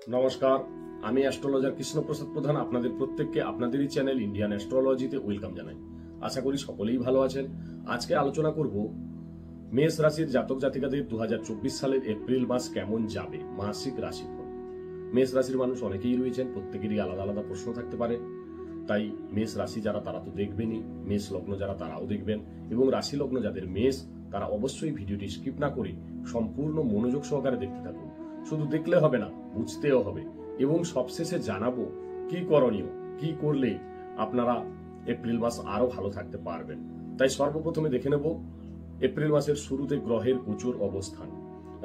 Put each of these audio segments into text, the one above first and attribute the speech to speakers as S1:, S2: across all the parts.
S1: নমস্কার, আমি অ্যাস্ট্রোলজার কৃষ্ণপ্রসাদ প্রধান আপনাদের প্রত্যেককে আপনাদেরই চ্যানেল ইন্ডিয়ান অ্যাস্ট্রোলজিতে ওয়েলকাম জানাই। আশা করি সকলেই ভালো আছেন। আজকে আলোচনা করব মেষ রাশির জাতক জাতিকাদের 2024 সালের এপ্রিল মাস কেমন যাবে, মাসিক রাশিফল। মেষ রাশির মানুষ অনেকেই রয়েছেন, প্রত্যেকেরই আলাদা আলাদা প্রশ্ন থাকতে পারে। তাই মেষ রাশি যারা তারা তো দেখবেনই, মেষ লগ্ন যারা তারাও দেখবেন, এবং রাশি লগ্ন যাদের মেষ তারা অবশ্যই ভিডিওটি স্কিপ না করে সম্পূর্ণ মনোযোগ সহকারে দেখতে থাকুন। শুধু দেখলে হবে না, বুঝতেও হবে, এবং সবশেষে জানাবো কি করণীয়, কি করলে আপনারা এপ্রিল মাস আরো ভালো থাকতে পারবেন। তাই সর্বপ্রথমে দেখে নেব এপ্রিল মাসের শুরুতে গ্রহের গোচর অবস্থান।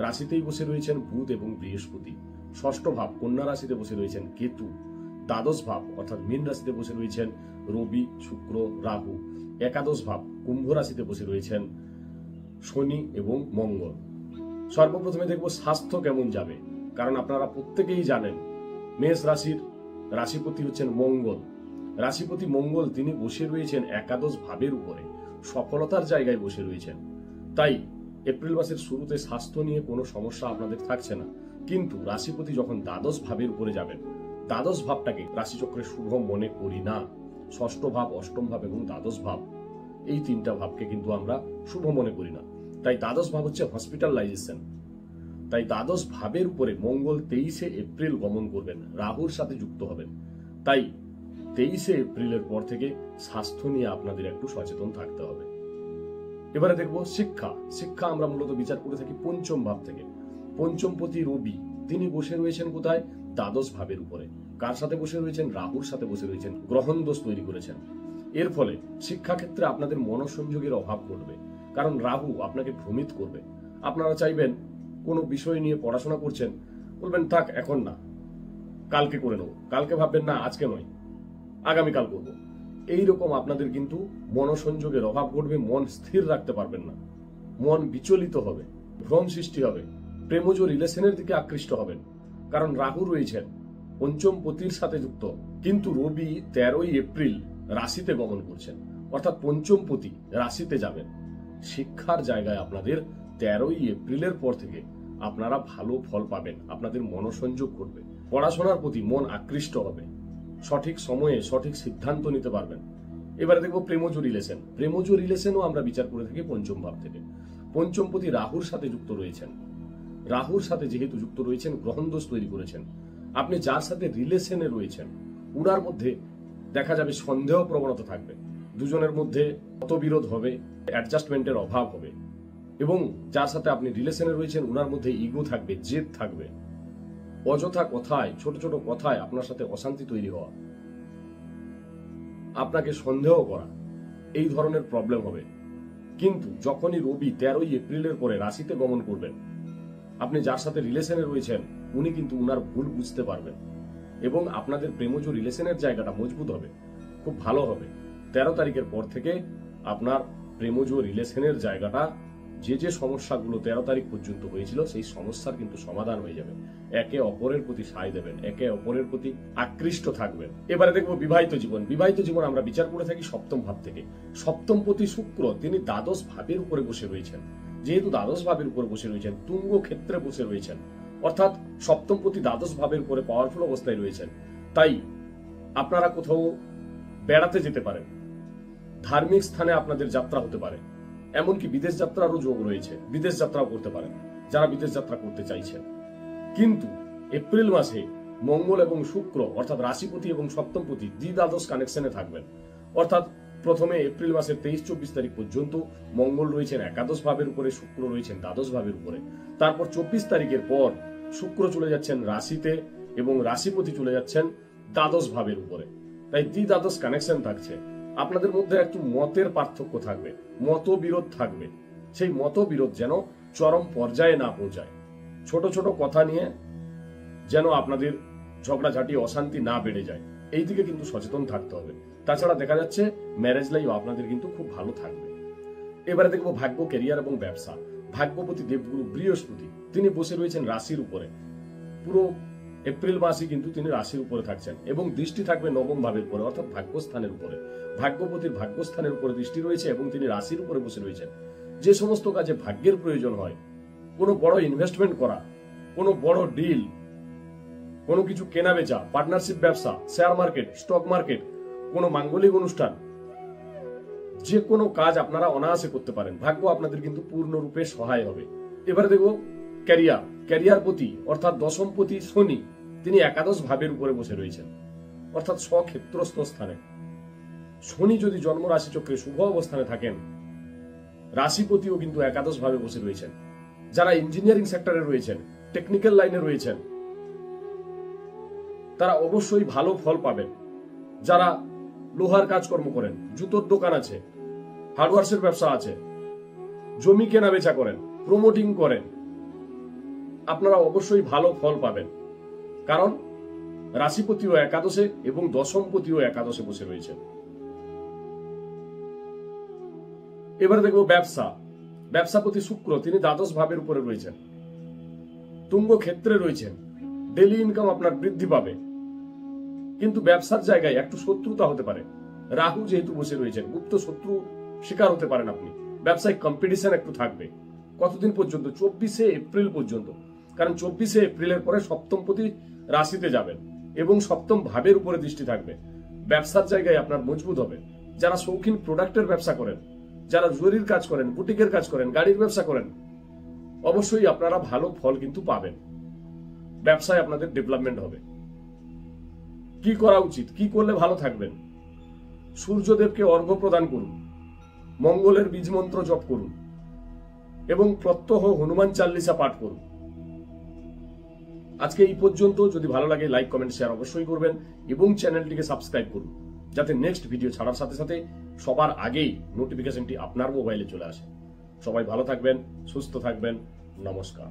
S1: রাশিতেই বসে রয়েছেন বুধ এবং বৃহস্পতি। ষষ্ঠ ভাব কন্যা রাশিতে বসে রয়েছেন কেতু। দ্বাদশ ভাব অর্থাৎ মীন রাশিতে বসে রয়েছেন রবি, শুক্র, রাহু। একাদশ ভাব কুম্ভ রাশিতে বসে রয়েছেন শনি এবং মঙ্গল। সর্বপ্রথমে দেখব স্বাস্থ্য কেমন যাবে, কারণ আপনারা প্রত্যেকেই জানেন মেষ রাশির রাশিপতি হচ্ছেন মঙ্গল। রাশিপতি মঙ্গল তিনি বসে রয়েছেন একাদশ ভাবের উপরে, সফলতার জায়গায় বসে রয়েছেন। তাই এপ্রিল মাসের শুরুতে স্বাস্থ্য নিয়ে কোনো সমস্যা আপনাদের থাকছে না। কিন্তু রাশিপতি যখন দ্বাদশ ভাবের উপরে যাবেন, দ্বাদশ ভাবটাকে রাশিচক্রে শুভ মনে করি না। ষষ্ঠ ভাব, অষ্টম ভাব এবং দ্বাদশ ভাব, এই তিনটা ভাবকে কিন্তু আমরা শুভ মনে করি না। তাই দ্বাদশ ভাব হচ্ছে হসপিটালাইজেশন। তাই দ্বাদশ ভাবের উপরে মঙ্গল 23শে এপ্রিল গমন করবেন, রাহুর সাথে যুক্ত হবেন। তাই 23শে এপ্রিলের পর থেকে স্বাস্থ্য নিয়ে আপনাদের একটু সচেতন থাকতে হবে। এবারে দেখব শিক্ষা। শিক্ষা আমরা মূলত বিচার করে থাকি পঞ্চম ভাব থেকে। পঞ্চমপতি রবি তিনি বসে রয়েছেন কোথায়? দ্বাদশ ভাবের উপরে। কার সাথে বসে রয়েছেন? রাহুর সাথে বসে রয়েছেন, গ্রহণ দোষ তৈরি করেছেন। এর ফলে শিক্ষাক্ষেত্রে আপনাদের মনোসংযোগের অভাব ঘটবে, কারণ রাহু আপনাকে ভ্রমিত করবে। আপনারা চাইবেন কোনো বিষয় নিয়ে পড়াশোনা করছেন, বলবেন থাক এখন না, কালকে করে নেব। কালকে ভাববেন না আজকে নয়, আগামীকাল করব। এইরকম আপনাদের কিন্তু মনোসংযোগের অভাব ঘটবে, মন স্থির রাখতে পারবেন না, মন বিচলিত হবে, ভ্রম সৃষ্টি হবে, প্রেমজ রিলেশনের দিকে আকৃষ্ট হবেন। কারণ রাহু রয়েছেন পঞ্চম পতির সাথে যুক্ত, কিন্তু রবি 13ই এপ্রিল রাশিতে গমন করছেন, অর্থাৎ পঞ্চম পতি রাশিতে যাবেন। শিক্ষার জায়গায় আপনাদের 13ই এপ্রিলের পর থেকে আপনারা ভালো ফল পাবেন, আপনাদের মনোসংযোগ করবে, পড়াশোনার প্রতি মন আকৃষ্ট হবে, সঠিক সময়ে সঠিক সিদ্ধান্ত নিতে পারবেন। এবারে দেখবো প্রেমজ রিলেশন। প্রেমজ রিলেশনও আমরা বিচার করে থাকি পঞ্চম ভাব থেকে। পঞ্চমপতি রাহুর সাথে যুক্ত রয়েছেন। রাহুর সাথে যেহেতু যুক্ত রয়েছেন, গ্রহণ দোষ তৈরি করেছেন। আপনি যার সাথে রিলেশনে রয়েছেন উনার মধ্যে দেখা যাবে সন্দেহ প্রবণতা থাকবে, দুজনের মধ্যে মতবিরোধ হবে, অ্যাডজাস্টমেন্টের অভাব হবে, এবং যার সাথে আপনি রিলেশনে রয়েছেন উনার মধ্যে ইগো থাকবে, জেদ থাকবে, অযথা কথায়, ছোট ছোট কথায় আপনার সাথে অশান্তি তৈরি হওয়া, আপনাকে সন্দেহ করা, এই ধরনের প্রবলেম হবে। কিন্তু যখনই রবি 13ই এপ্রিলের পরে রাশিতে গমন করবেন, আপনি যার সাথে রিলেশনে রয়েছেন উনি কিন্তু উনার ভুল বুঝতে পারবেন, এবং আপনাদের প্রেমজ রিলেশনের জায়গাটা মজবুত হবে, খুব ভালো হবে। 13 তারিখের পর থেকে আপনার প্রেমজ রিলেশনের জায়গাটা, যে সমস্যাগুলো 13 তারিখ পর্যন্ত হয়েছিল সেই সমস্যার কিন্তু সমাধান হয়ে যাবে। একে অপরের প্রতি সায় দেবেন, একে অপরের প্রতি আকৃষ্ট থাকবেন। এবারে দেখবো বিবাহিত জীবন। বিবাহিত জীবন আমরা বিচার করে থাকি সপ্তম ভাব থেকে। সপ্তমপতি শুক্র তিনি দ্বাদশ ভাবের উপরে বসে রয়েছেন। যেহেতু দ্বাদশ ভাবের উপর বসে রয়েছেন, তুঙ্গ ক্ষেত্রে বসে রয়েছেন, অর্থাৎ সপ্তমপতি দ্বাদশ ভাবের উপরে পাওয়ারফুল অবস্থায় রয়েছেন। তাই আপনারা কোথাও বেড়াতে যেতে পারেন, ধার্মিক স্থানে আপনাদের যাত্রা হতে পারে, এমনকি বিদেশ যাত্রারও যোগ রয়েছে, বিদেশ যাত্রাও করতে পারেন যারা বিদেশ যাত্রা করতে চাইছেন। কিন্তু এপ্রিল মাসে মঙ্গল এবং শুক্র অর্থাৎ রাশিপতি এবং সপ্তমপতি দ্বিদ্বাদশ কানেকশনে থাকবেন। অর্থাৎ প্রথমে এপ্রিল মাসের 23-24 তারিখ পর্যন্ত মঙ্গল রয়েছেন একাদশ ভাবের উপরে, শুক্র রয়েছেন দ্বাদশ ভাবের উপরে। তারপর 24 তারিখের পর শুক্র চলে যাচ্ছেন রাশিতে এবং রাশিপতি চলে যাচ্ছেন দ্বাদশ ভাবের উপরে। তাই দ্বিদ্বাদশ কানেকশন থাকছে। আপনাদের মধ্যে একটু মতের পার্থক্য থাকবে, মতবিরোধ থাকবে। সেই মতবিরোধ যেন চরম পর্যায়ে না পৌঁছায়, ছোট ছোট কথা নিয়ে যেন আপনাদের ঝগড়াঝাটি, অশান্তি না বেড়ে যায়, এই দিকে কিন্তু সচেতন থাকতে হবে। তাছাড়া দেখা যাচ্ছে ম্যারেজ লাইফ আপনাদের কিন্তু খুব ভালো থাকবে। এবারে দেখবো ভাগ্য, ক্যারিয়ার এবং ব্যবসা। ভাগ্যপতি দেবগুরু বৃহস্পতি তিনি বসে রয়েছেন রাশির উপরে। পুরো এপ্রিল মাসে কিন্তু তিনি রাশির উপরে থাকছেন এবং দৃষ্টি থাকবে নবম ভাবের উপরে, অর্থাৎ ভাগ্যস্থানের উপরে। ভাগ্যপতির ভাগ্যস্থানের উপরে দৃষ্টি রয়েছে এবং তিনি রাশির উপরে বসে রয়েছেন। যে সমস্ত কাজে ভাগ্যের প্রয়োজন হয়, কোনো বড় ইনভেস্টমেন্ট করা, কোনো বড় ডিল, কোনো কিছু কেনা বেচা, পার্টনারশিপ ব্যবসা, শেয়ার মার্কেট, স্টক মার্কেট, কোনো মাঙ্গলিক অনুষ্ঠান, যে কোনো কাজ আপনারা অনায়াসে করতে পারেন। ভাগ্য আপনাদের কিন্তু পূর্ণরূপে সহায় হবে। এবারে দেখব ক্যারিয়ার পতি অর্থাৎ দশমপতি শনি, তিনি একাদশ ভাবের উপরে বসে রয়েছেন, অর্থাৎ স্বক্ষেত্রস্থ স্থানে। শনি যদি জন্ম রাশি চক্রে শুভ অবস্থানে থাকেন, রাশিপতিও কিন্তু একাদশ ভাবে বসে রয়েছেন। যারা ইঞ্জিনিয়ারিং সেক্টরে রয়েছেন, টেকনিক্যাল লাইনে রয়েছেন, তারা অবশ্যই ভালো ফল পাবেন। যারা লোহার কাজকর্ম করেন, জুতোর দোকান আছে, হার্ডওয়ার্সের ব্যবসা আছে, জমি কেনা বেচা করেন, প্রমোটিং করেন, আপনারা অবশ্যই ভালো ফল পাবেন। কারণ রাশিপতিও একাদশে এবং দশমপতিও একাদশে বসে রয়েছে। এবারে দেখব ব্যবসাপতি শুক্র, তিনি দ্বাদশ ভাবের উপরে রয়েছেন, তুঙ্গ ক্ষেত্রে রয়েছেন। ডেইলি ইনকাম আপনার বৃদ্ধি পাবে, কিন্তু ব্যবসার জায়গায় একটু শত্রুতা হতে পারে। রাহু যেহেতু বসে রয়েছেন, গুপ্ত শত্রু শিকার হতে পারেন আপনি। ব্যবসায় কম্পিটিশন একটু থাকবে। কতদিন পর্যন্ত? 24শে এপ্রিল পর্যন্ত। কারণ 24শে এপ্রিলের পরে সপ্তমপতি রাশিতে যাবেন এবং সপ্তম ভাবের উপরে দৃষ্টি থাকবে। ব্যবসার জায়গায় আপনার মজবুত হবে। যারা শৌখিন প্রোডাক্টের ব্যবসা করেন, যারা জুয়েলারির কাজ করেন, বুটিকের কাজ করেন, গাড়ির ব্যবসা করেন, অবশ্যই আপনারা ভালো ফল কিন্তু পাবেন। ব্যবসায় আপনাদের ডেভেলপমেন্ট হবে। কি করা উচিত, কি করলে ভালো থাকবেন? সূর্যদেবকে অর্ঘ্য প্রদান করুন, মঙ্গলের বীজ মন্ত্র জপ করুন এবং প্রত্যহ হনুমান চাল্লিশা পাঠ করুন। আজকে এই পর্যন্ত। যদি ভালো লাগে লাইক, কমেন্ট, শেয়ার অবশ্যই করবেন এবং চ্যানেলটিকে সাবস্ক্রাইব করুন, যাতে নেক্সট ভিডিও ছাড়ার সাথে সাথে সবার আগেই নোটিফিকেশনটি আপনার মোবাইলে চলে আসে। সবাই ভালো থাকবেন, সুস্থ থাকবেন। নমস্কার।